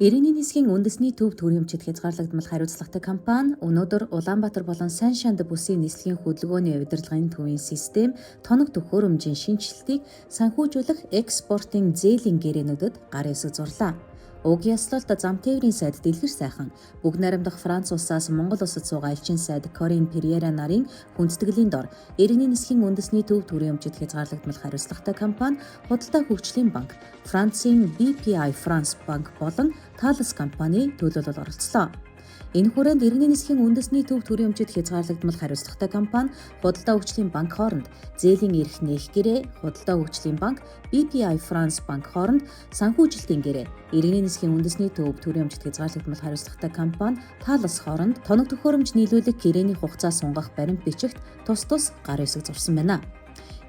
Иргэний нисхийн үндэсний төв төрөмчөд хязгаарлагдмал хариуцлагатай компани өнөөдөр Улаанбаатар болон Сайн Шанд бүсийн нислэгийн хөдөлгөөний удирдлагын төвийн систем тоног төхөөрөмжийн шинжилтийг санхүүжүүлэх экспортын зээлийн гэрээнүүдэд гар хэсэг зурлаа. Уг яслалт зам тээврийн сайд Дэлгэр сайхан бүгд найрамдах Франц улсаас Монгол улсад суугаа элчин сайд Корин Перейра нарын хүндэтгэлийн дор иргэний нисхийн үндэсний төв төрөмчөд хязгаарлагдмал хариуцлагатай компани Худалдаа хөгжлийн банк, Францын BPI France банк болон Thales компани төлөөлөл оролцлоо. Энэ хүрээнд иргэний нисхийн үндэсний төв төрөмчөд хязгаарлагдмал хариуцлагатай компани Худалдаа хөгжлийн банк хооронд зээлийн эрх нээх гэрээ, Худалдаа хөгжлийн банк, BPI France банк хооронд санхүүжилтийн гэрээ, иргэний нисхийн үндэсний төв төрөмчөд хязгаарлагдмал хариуцлагатай компани Thales хооронд тоног төхөөрөмж нийлүүлэх гэрээний хугацаа сунгах баримт бичигт тус гар хэсэг зурсан байна.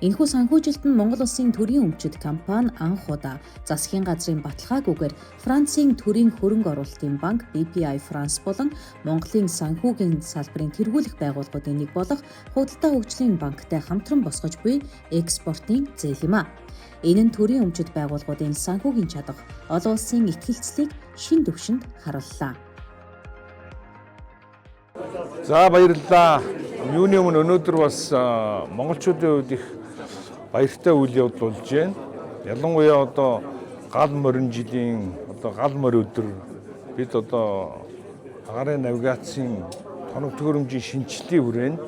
Энэхүү санхүүжилт нь Монгол улсын төрийн өмчөд компани анх удаа засгийн газрын баталгаагүйгээр Францын төрийн хөрөнгө оруулалтын банк BPI France болон Монголын санхүүгийн салбарын тэргүүлэх байгууллагуудын нэг болох Худалдаа хөгжлийн банктай хамтран босгож буй экспортын зээл юм а. Энэ нь төрийн өмчөд байгууллагуудын санхүүгийн чадах, олон улсын итгэлцлийг шин түвшинд харууллаа. За баярлалаа. Юуны өмнө өнөөдөр бас монголчуудын хувьд их баяртай үйл явдал болж байна. Ялангуяа одоо гал морин жилийн гал морь өдөр бид агарын навигацийн тоног төхөөрөмжийн шинжилтийн хүрээнд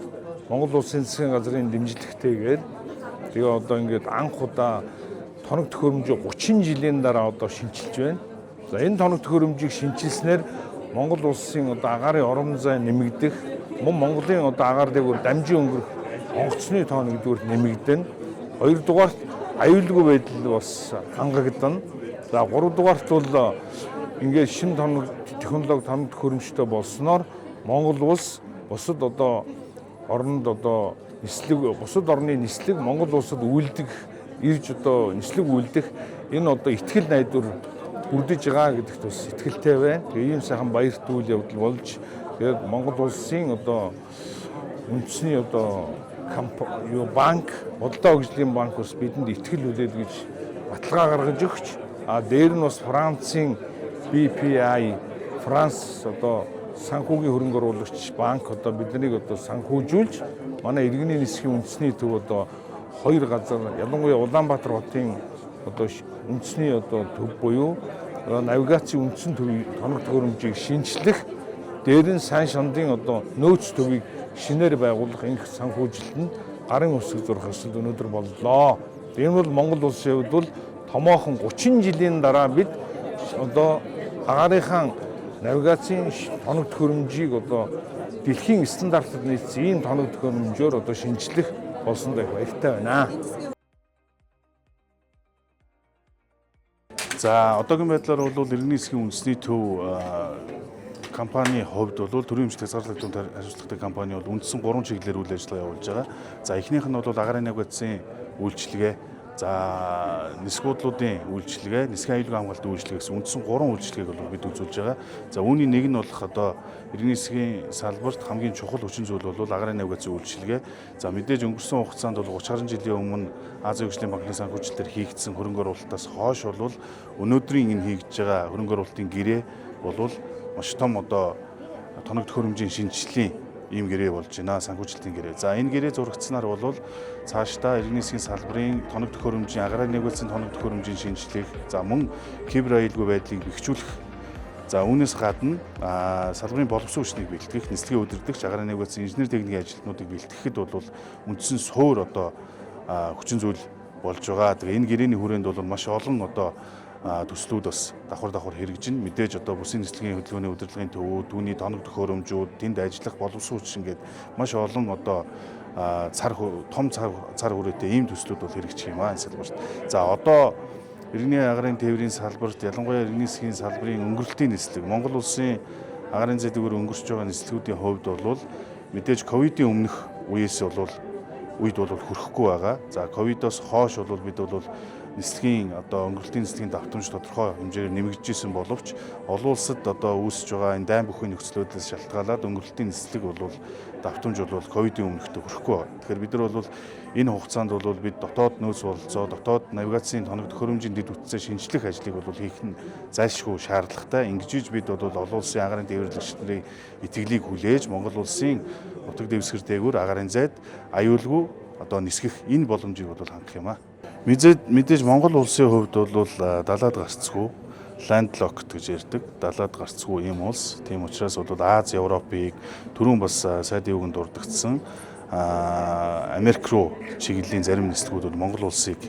Монгол Улсын засгийн газрын дэмжлэгтэйгээр тэгээ ингээд анх удаа тоног төхөөрөмжийг 30 жилийн дараа шинжилж байна. За энэ тоног төхөөрөмжийг шинжилснээр Монгол Улсын агарын орон зай нэмэгдэх, мөн Монголын агаар дээгүүр дамжин өнгөрөх онгоцны тоо нэгдүгээр нэмэгдэнэ. Хоёрдугаарт аюулгүй байдал бас хангагдана. За гуравдугаарт бол ингээд шинэ тоног технологи тоног төхөөрөмжтэй болсноор Монгол улс бусад орнд бусад орны нислэг Монгол улсад үйлдэх, ирж нислэг үйлдэх энэ ихтгэл найдвар бүрдэж байгаа гэдэгт бас итгэлтэй байна. Тэгээ ийм сайхан баярт үйл явдал болж тэгээд Монгол улсын үндэсний банк, Худалдаа хөгжлийн банк бас бидэнд итгэл үлээл гэж баталгаа гаргаж өгч, дээр нь бас Францын BPI France санхүүгийн хөрөнгө оруулагч банк биднийг санхүүжүүлж манай иргэний нисхийн үндэсний төв хоёр газар ялангуяа Улаанбаатар хотын үндэсний төв буюу навигацийн үндсэн төвийн тоног төхөөрөмжийг шинжлэх, дээр нь Сайн Шандын нөөц төвийг шинээр байгуулах энэ санхүүжилт нь гарын үсэг зурх ёслол өнөөдөр боллоо. Энэ бол Монгол улсын хувьд бол томоохон 30 жилийн дараа бид агаарынхаа навигацийн тоног төхөөрөмжийг дэлхийн стандартад нийцсэн ийм тоног төхөөрөмжөөр шинжлэх болсон дэх баяртай байна. За одоогийн байдлаар бол иргэний нисхийн үндэсний төв компанийн хувьд бол төрийн өмчт хязгаарлагдмал хариуцлагатай компани бол үндсэн 3 чиглэлээр үйл ажиллагаа явуулж байгаа. За эхнийх нь бол агарын навигацийн үйлчилгээ, за нисгуудлуудын үйлчилгээ, нисхийн аюулгүй хамгаалтын үйлчилгээ гэсэн үндсэн 3 үйлчилгээг бол бид үзүүлж байгаа. За үүний нэг нь болох иргэний нисхийн салбарт хамгийн чухал хүчин зүйл бол агарын навигацийн үйлчилгээ. За мэдээж өнгөрсөн хугацаанд бол 30 жилийн өмнө Азийн хөгжлийн банкны санхүүжилтээр хийгдсэн хөрөнгө оруулалтаас хойш бол өнөөдрийн энэ хийгдэж байгаа хөрөнгө оруулалтын гэрээ бол маш том тоног төхөөрөмжийн шинжиллийн ийм гэрээ болж байна, санхүүжилтийн гэрээ. За энэ гэрээ зурагдсанаар бол цаашдаа иргэний нисхийн салбарын тоног төхөөрөмжийн агарын навигацийн тоног төхөөрөмжийн шинжилгээг, за мөн кибер аюулгүй байдлыг бэхжүүлэх, за үүнээс гадна салбарын боловсон хүчнийг бэлтгэх, нислэгийн удирдагч, агарын навигацийн инженер техникийн ажилтнуудыг бэлтгэхэд бол үндсэн суур хүчин зүйл болж байгаа. Тэгээ энэ гэрээний хүрээнд бол маш олон төслүүд бас давхар хэрэгжин. Мэдээж бүсийн нислэгийн хөдөлгөөний удирдлагын төвүүд, түүний тоног төхөөрөмжүүд, тэнд ажиллах боловсон хүчин гээд маш олон том цар хүрээтэй ийм төслүүд бол хэрэгжих юм аа энэ салбарт. За иргэний агарын тээврийн салбарт ялангуяа иргэний нисхийн салбарын өнгөрөлтийн нислэг, Монгол улсын агарын зэдвэр өнгөрч байгаа нислэгүүдийн хувьд бол мэдээж ковидын өмнөх үед бол хүрэхгүй байгаа. За ковидоос хойш бол бид нислэгийн одоо өнгөрөлтийн нислэгийн давтамж тодорхой хэмжээгээр нэмэгдэж исэн боловч олон улсад одоо үүсэж байгаа энэ дайн бүхий нөхцлөөдөөс шалтгаалаад өнгөрөлтийн нислэг бол давтамж бол ковидын өмнөхтэй хүрэхгүй байна. Тэгэхээр бид нар бол энэ хугацаанд бол бид дотоод нөөц бололцоо, дотоод навигацийн тоног төхөөрөмжийн дэд үтцээ шинжлэх ажлыг бол хийх нь зайлшгүй шаардлагатай. Ингэж бид бол олон улсын агаарын тээвэрлэгчдийн итгэлийг хүлээж Монгол улсын нутаг дэвсгэр дээгүүр агаарын зайд аюулгүй одоо нисгэх энэ боломжийг бол хангах юм аа. Мэдээж Монгол улсын хувьд бол далаад гарцгүй landlocked гэж ярьдаг. Далаад гарцгүй юм улс. Тийм учраас бол Аз, Европыг түрүүн бас сайдын үгэнд дурдгдсан Америк руу чиглэлийн зарим нислэгүүд бол Монгол улсыг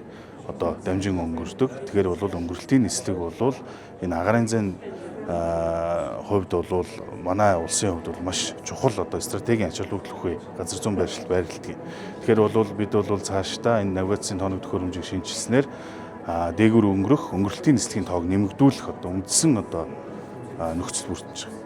одоо дамжин өнгөрдөг. Тэгэхээр бол өнгөрөлтийн нислэг бол энэ агаарын зайн хувьд бол манай улсын хувьд бол маш чухал одоо стратегийн ач холбогдол газар зүйн байршилд байрладаг. Тэгэхээр бол бид бол цаашдаа энэ навигацийн тоног төхөөрөмжийг шинжилснээр дээгүүр өнгөрөх өнгөрөлтийн нислэгийн тоог нэмэгдүүлэх одоо үндсэн одоо нөхцөл бүрдэж байгаа.